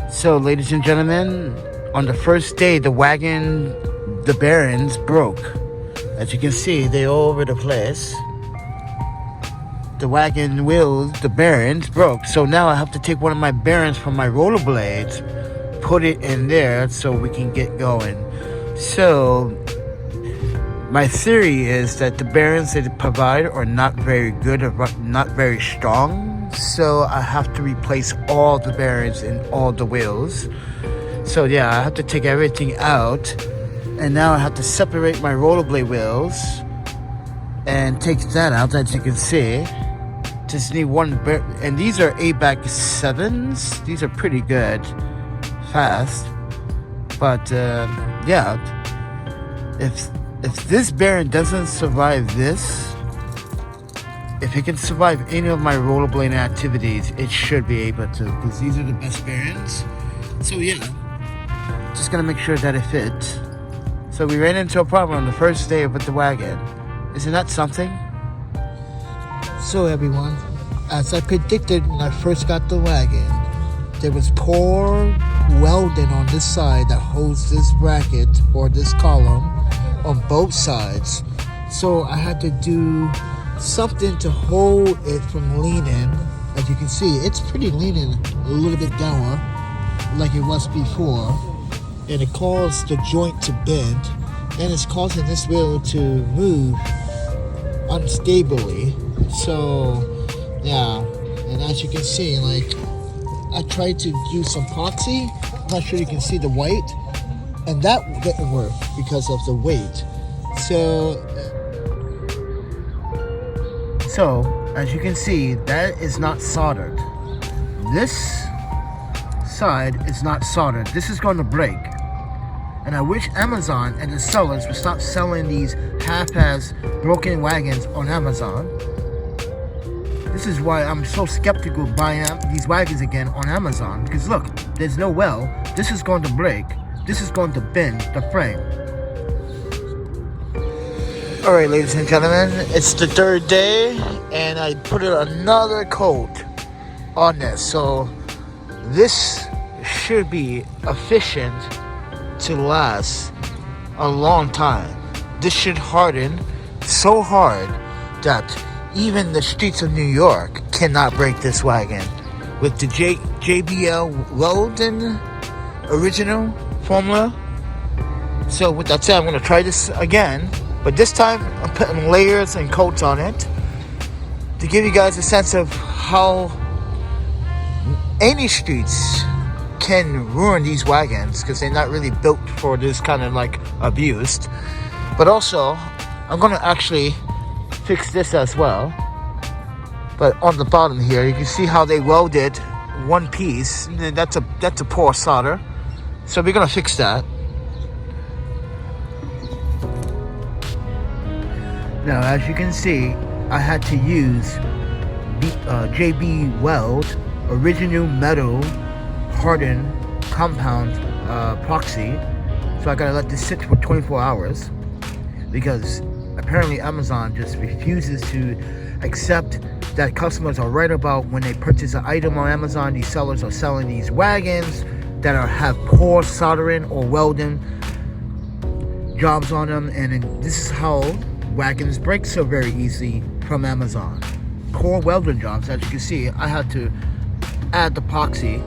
So, ladies and gentlemen, on the first day, the wagon, the bearings broke. As you can see, they're all over the place. The wagon wheels, the bearings broke. So now I have to take one of my bearings from my rollerblades, put it in there so we can get going. So, my theory is that the bearings they provide are not very good or not very strong. So I have to replace all the bearings in all the wheels. So yeah, I have to take everything out. And now I have to separate my rollerblade wheels and take that out, as you can see. Just need one bear, and these are ABAC 7s. These are pretty good, fast. But yeah, if this bearing doesn't survive this, if it can survive any of my rollerblading activities, it should be able to, because these are the best bearings. So yeah, just gonna make sure that it fits. So we ran into a problem on the first day with the wagon. Isn't that something? So everyone, as I predicted when I first got the wagon, there was poor welding on this side that holds this bracket or this column on both sides. So I had to do something to hold it from leaning. As you can see, it's pretty leaning a little bit down like it was before, and it caused the joint to bend, and it's causing this wheel to move unstably. So yeah, and as you can see, like, I tried to use some epoxy. I'm not sure you can see the white, and that didn't work because of the weight. So as you can see, that is not soldered. This side is not soldered. This is going to break. And I wish Amazon and the sellers would stop selling these half-ass broken wagons on Amazon. This is why I'm so skeptical buying these wagons again on Amazon. Because look, there's no well. This is going to break. This is going to bend the frame. Alright, ladies and gentlemen, it's the third day, and I put another coat on this. So this should be efficient to last a long time. This should harden so hard that even the streets of New York cannot break this wagon. With the JBL Weldon original formula. So with that said, I'm going to try this again. But this time, I'm putting layers and coats on it to give you guys a sense of how any streets can ruin these wagons, because they're not really built for this kind of like abuse. But also, I'm going to actually fix this as well. But on the bottom here, you can see how they welded one piece. That's a poor solder. So we're going to fix that. Now, as you can see, I had to use JB Weld original metal hardened compound epoxy. So I gotta let this sit for 24 hours because apparently Amazon just refuses to accept that customers are right about when they purchase an item on Amazon. These sellers are selling these wagons that have poor soldering or welding jobs on them, and this is how wagons break so very easily from Amazon. Poor welding jobs. As you can see, I had to add the epoxy.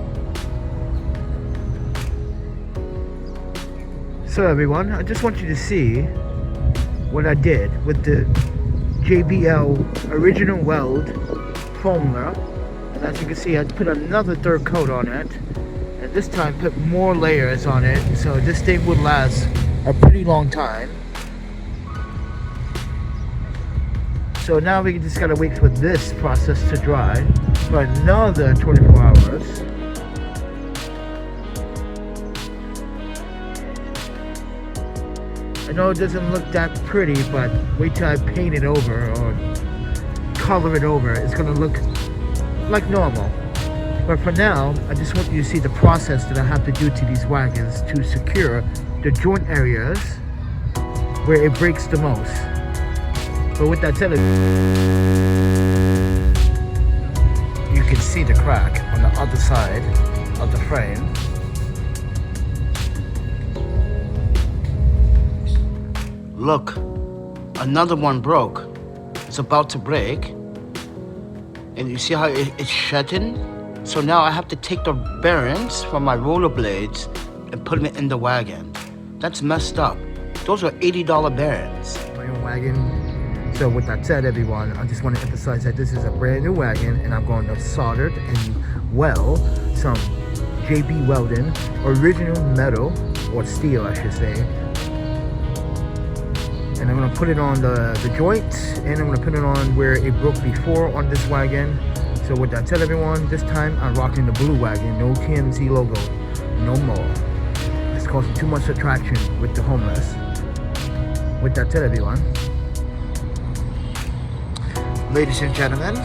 So everyone, I just want you to see what I did with the JBL original weld formula. And as you can see, I put another third coat on it, and this time put more layers on it, so this thing would last a pretty long time. So now we just gotta wait for this process to dry for another 24 hours. I know it doesn't look that pretty, but wait till I paint it over or color it over. It's gonna look like normal. But for now, I just want you to see the process that I have to do to these wagons to secure the joint areas where it breaks the most. But with that said, you can see the crack on the other side of the frame. look, another one broke. It's about to break. And you see how it's shedding? So now I have to take the bearings from my rollerblades and put them in the wagon. That's messed up. Those are $80 bearings. My own wagon. So with that said, everyone, I just want to emphasize that this is a brand new wagon, and I'm going to solder and weld some JB Weldon original metal, or steel I should say. And I'm going to put it on the joints, and I'm going to put it on where it broke before on this wagon. So with that said, everyone, this time I'm rocking the blue wagon. No TMZ logo, no more. It's causing too much attraction with the homeless. With that said, everyone, ladies and gentlemen,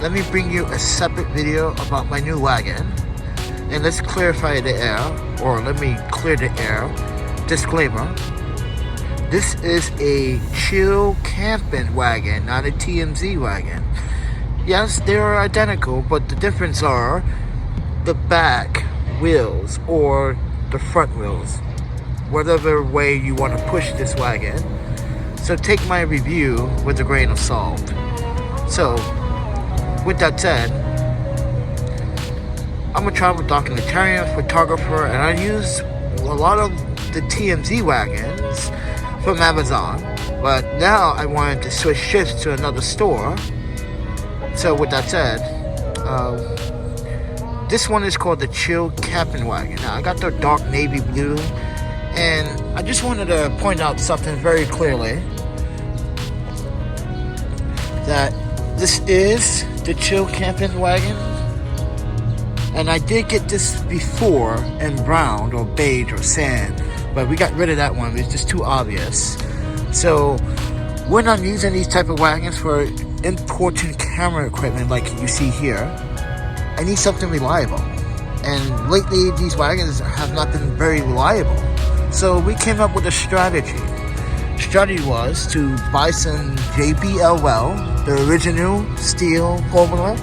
let me bring you a separate video about my new wagon. And let's clarify the air, or let me clear the air. Disclaimer. This is a chill camping wagon, not a TMZ wagon. Yes, they are identical, but the difference are the back wheels or the front wheels. Whatever way you want to push this wagon. So take my review with a grain of salt. So, with that said, I'm a travel documentarian, photographer, and I use a lot of the TMZ wagons from Amazon. But now I wanted to switch shifts to another store. So with that said, this one is called the Chill Camping Wagon. Now I got the dark navy blue, and I just wanted to point out something very clearly, that this is the Chill Camping Wagon, and I did get this before in brown or beige or sand, but we got rid of that one. It's just too obvious. So when I'm using these type of wagons for important camera equipment like you see here, I need something reliable, and lately these wagons have not been very reliable. So we came up with a strategy. Strategy was to buy some JBL weld, the original steel formula,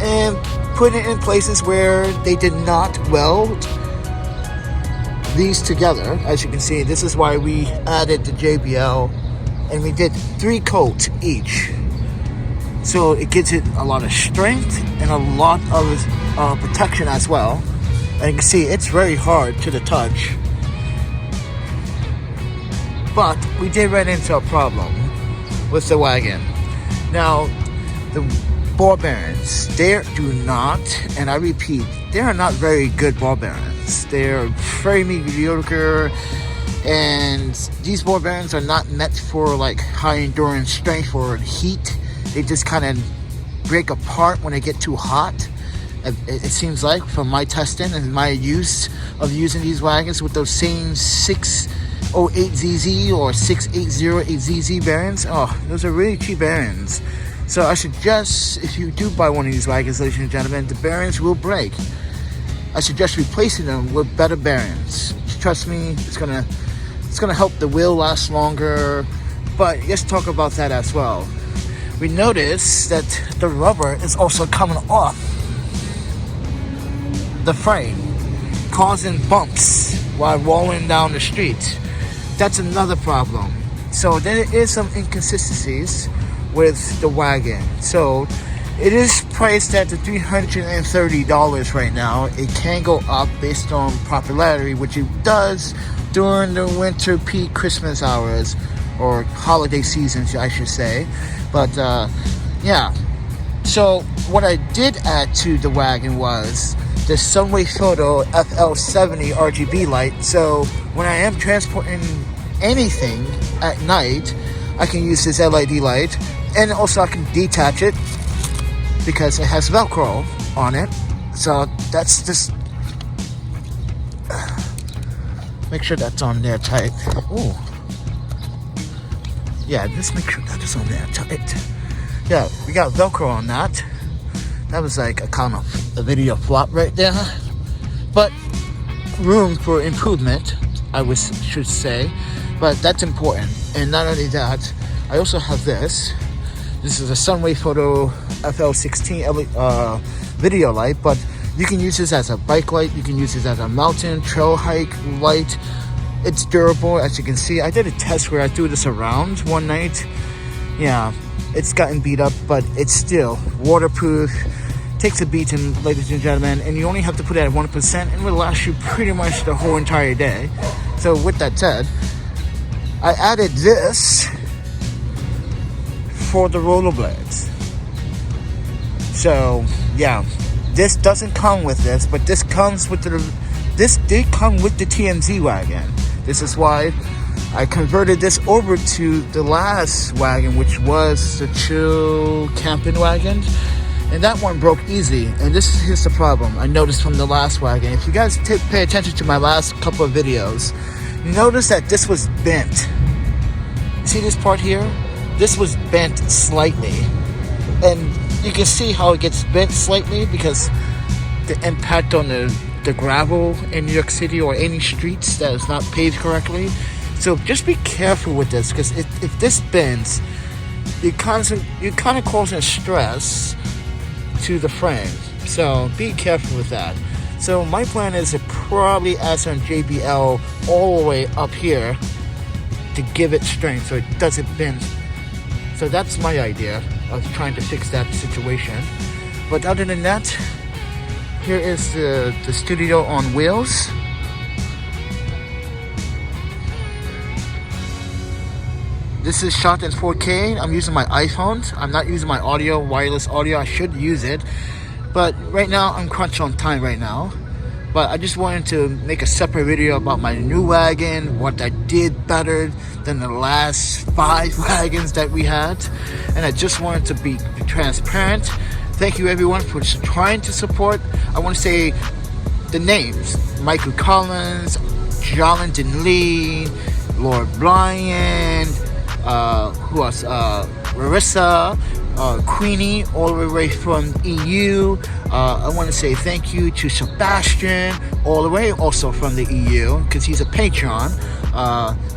and put it in places where they did not weld these together. As you can see, this is why we added the JBL, and we did 3 coats each. So it gives it a lot of strength and a lot of protection as well. And you can see it's very hard to the touch. But we did run into a problem with the wagon. Now, the ball bearings, they do not, and I repeat, they are not very good ball bearings. They're very mediocre, and these ball bearings are not meant for like high endurance strength or heat. They just kind of break apart when they get too hot. It seems like, from my testing and my use of using these wagons with those same 608ZZ or 6808ZZ bearings. Oh, those are really cheap bearings. So I suggest, if you do buy one of these wagons, ladies and gentlemen, the bearings will break. I suggest replacing them with better bearings. Trust me, it's gonna help the wheel last longer. But let's talk about that as well. We notice that the rubber is also coming off the frame, causing bumps while rolling down the street. That's another problem. So there is some inconsistencies with the wagon. So it is priced at the $330 right now. It can go up based on popularity, which it does during the winter peak Christmas hours, or holiday seasons, I should say. But yeah, so what I did add to the wagon was the Sunwayfoto FL70 RGB light. So when I am transporting anything at night, I can use this LED light, and also I can detach it because it has Velcro on it. So that's just, make sure that's on there tight. Ooh. Yeah, just make sure that is on there tight. Yeah, we got Velcro on that. That was like a kind of a video flop right there. But room for improvement, should say. But that's important. And not only that, I also have this. This is a Sunwayfoto FL16 video light, but you can use this as a bike light. You can use this as a mountain trail hike light. It's durable, as you can see. I did a test where I threw this around one night. Yeah, it's gotten beat up, but it's still waterproof. Takes a beating, ladies and gentlemen, and you only have to put it at 1%, and it will last you pretty much the whole entire day. So with that said, I added this for the rollerblades. So yeah, this doesn't come with this, but this comes with this did come with the TMZ wagon. This is why I converted this over to the last wagon, which was the chill camping wagon. And that one broke easy. And here's the problem I noticed from the last wagon. If you guys pay attention to my last couple of videos, you notice that this was bent. See this part here? This was bent slightly. And you can see how it gets bent slightly because the impact on the gravel in New York City or any streets that is not paved correctly. So just be careful with this, because if this bends, you're kind of causing stress to the frame. So be careful with that. So my plan is to probably add some JBL all the way up here to give it strength so it doesn't bend. So that's my idea of trying to fix that situation. But other than that, here is the studio on wheels. This is shot in 4K. I'm using my iPhone. I'm not using my wireless audio. I should use it. But right now, I'm crunched on time right now. But I just wanted to make a separate video about my new wagon, what I did better than the last 5 wagons that we had. And I just wanted to be transparent. Thank you everyone for trying to support. I want to say the names: Michael Collins, Jonathan Lee, Lord Bryan, who else? Marissa, Queenie, all the way from EU. I want to say thank you to Sebastian, all the way also from the EU, because he's a Pateron,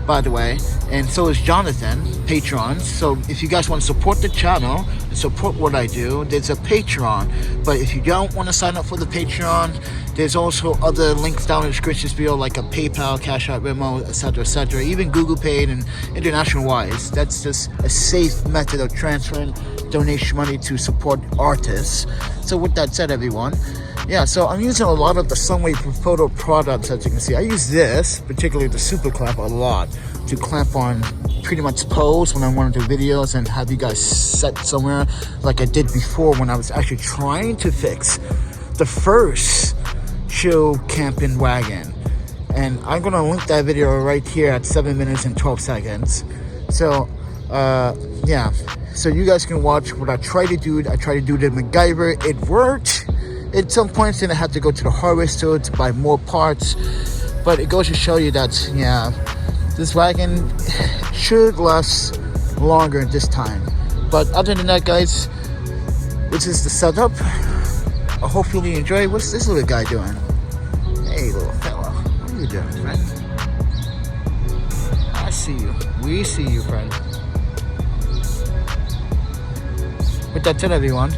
by the way. And so is Jonathan, Pateron. So if you guys want to support the channel and support what I do, there's a Patreon. But if you don't want to sign up for the Patreon, there's also other links down in the description below, like a PayPal, Cash App, Venmo, etc., even Google Pay and international wise. That's just a safe method of transferring donation money to support artists. So with that said, everyone, yeah, so I'm using a lot of the Sunwayfoto products, as you can see. I use this, particularly the super clamp, a lot to clamp on pretty much pose when I want to do videos and have you guys set somewhere, like I did before when I was actually trying to fix the first chill camping wagon. And I'm gonna link that video right here at 7 minutes and 12 seconds. So yeah, so you guys can watch what I try to do. I try to do the MacGyver. It worked. At some points then I had to go to the hardware store to buy more parts, but it goes to show you that, yeah, this wagon should last longer this time. But other than that, guys, this is the setup. I hope you enjoy. What's this little guy doing? Hey, little fella, what are you doing, friend? I see you. We see you, friend. With that said, everyone,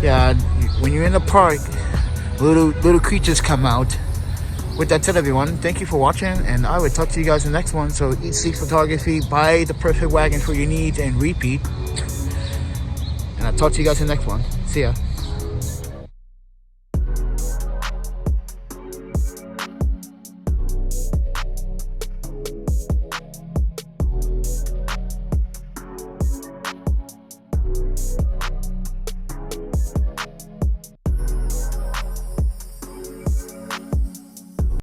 yeah, when you're in the park, little creatures come out. With that said, everyone, thank you for watching, and I will talk to you guys in the next one. So eat, sleep, photography, buy the perfect wagon for your needs, and repeat. And I'll talk to you guys in the next one. See ya.